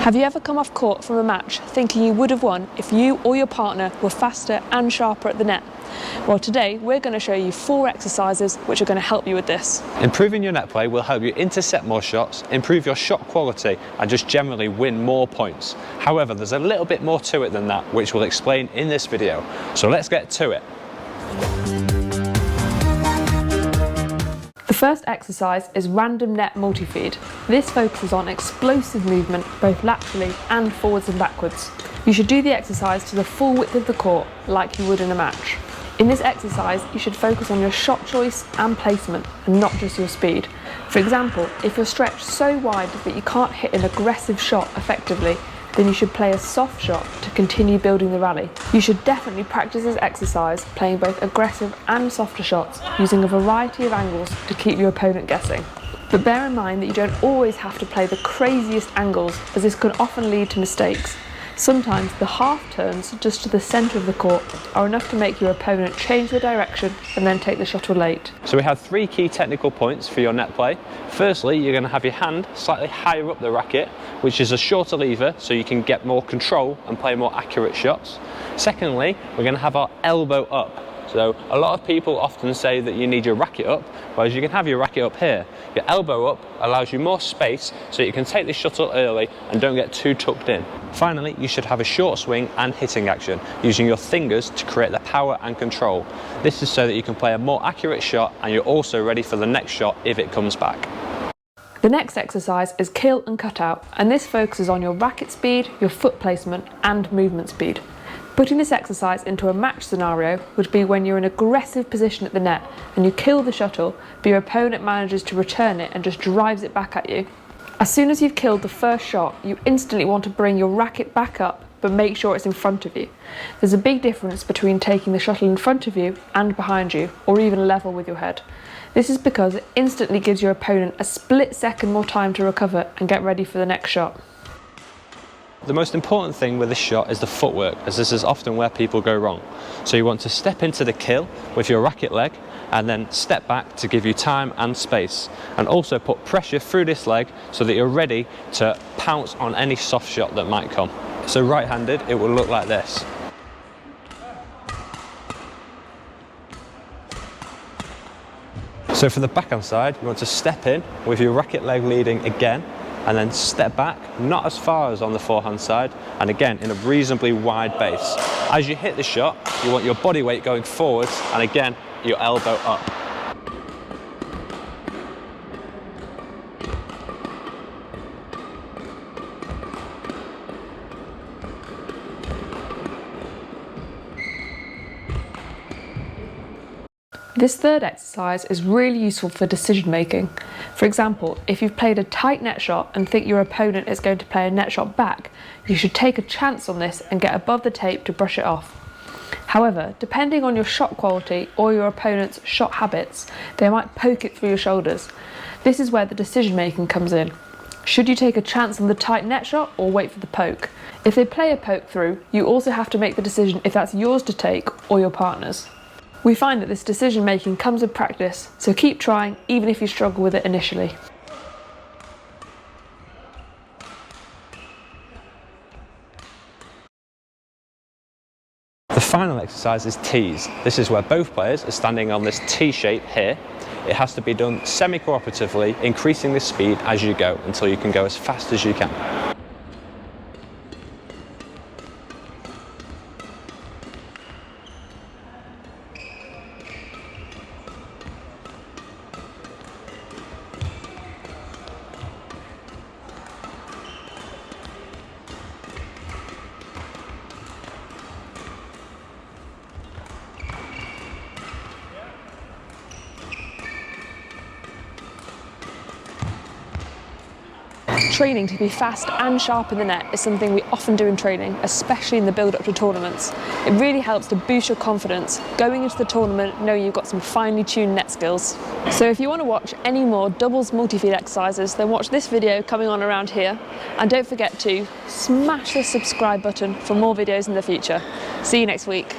Have you ever come off court from a match thinking you would have won if you or your partner were faster and sharper at the net? Well, today we're going to show you 4 exercises which are going to help you with this. Improving your net play will help you intercept more shots, improve your shot quality and just generally win more points. However, there's a little bit more to it than that, which we'll explain in this video. So let's get to it. The first exercise is random net multifeed. This focuses on explosive movement both laterally and forwards and backwards. You should do the exercise to the full width of the court like you would in a match. In this exercise, you should focus on your shot choice and placement and not just your speed. For example, if you're stretched so wide that you can't hit an aggressive shot effectively, then you should play a soft shot to continue building the rally. You should definitely practice this exercise playing both aggressive and softer shots using a variety of angles to keep your opponent guessing. But bear in mind that you don't always have to play the craziest angles, as this can often lead to mistakes. Sometimes the half turns just to the centre of the court are enough to make your opponent change their direction and then take the shot late. So we have 3 key technical points for your net play. Firstly, you're going to have your hand slightly higher up the racket, which is a shorter lever so you can get more control and play more accurate shots. Secondly, we're going to have our elbow up. So a lot of people often say that you need your racket up, whereas you can have your racket up here. Your elbow up allows you more space so you can take the shuttle early and don't get too tucked in. Finally, you should have a short swing and hitting action, using your fingers to create the power and control. This is so that you can play a more accurate shot and you're also ready for the next shot if it comes back. The next exercise is kill and cut out, and this focuses on your racket speed, your foot placement and movement speed. Putting this exercise into a match scenario would be when you're in an aggressive position at the net and you kill the shuttle, but your opponent manages to return it and just drives it back at you. As soon as you've killed the first shot, you instantly want to bring your racket back up, but make sure it's in front of you. There's a big difference between taking the shuttle in front of you and behind you, or even level with your head. This is because it instantly gives your opponent a split second more time to recover and get ready for the next shot. The most important thing with this shot is the footwork, as this is often where people go wrong. So you want to step into the kill with your racket leg and then step back to give you time and space, and also put pressure through this leg so that you're ready to pounce on any soft shot that might come. So right-handed, it will look like this. So for the backhand side, you want to step in with your racket leg leading again, and then step back, not as far as on the forehand side, and again in a reasonably wide base. As you hit the shot, you want your body weight going forwards, and again, your elbow up. This third exercise is really useful for decision making. For example, if you've played a tight net shot and think your opponent is going to play a net shot back, you should take a chance on this and get above the tape to brush it off. However, depending on your shot quality or your opponent's shot habits, they might poke it through your shoulders. This is where the decision making comes in. Should you take a chance on the tight net shot or wait for the poke? If they play a poke through, you also have to make the decision if that's yours to take or your partner's. We find that this decision making comes with practice, so keep trying even if you struggle with it initially. The final exercise is tees. This is where both players are standing on this T shape here. It has to be done semi-cooperatively, increasing the speed as you go until you can go as fast as you can. Training to be fast and sharp in the net is something we often do in training, especially in the build-up to tournaments. It really helps to boost your confidence going into the tournament knowing you've got some finely tuned net skills. So if you want to watch any more doubles multi-feed exercises, then watch this video coming on around here, and don't forget to smash the subscribe button for more videos in the future. See you next week.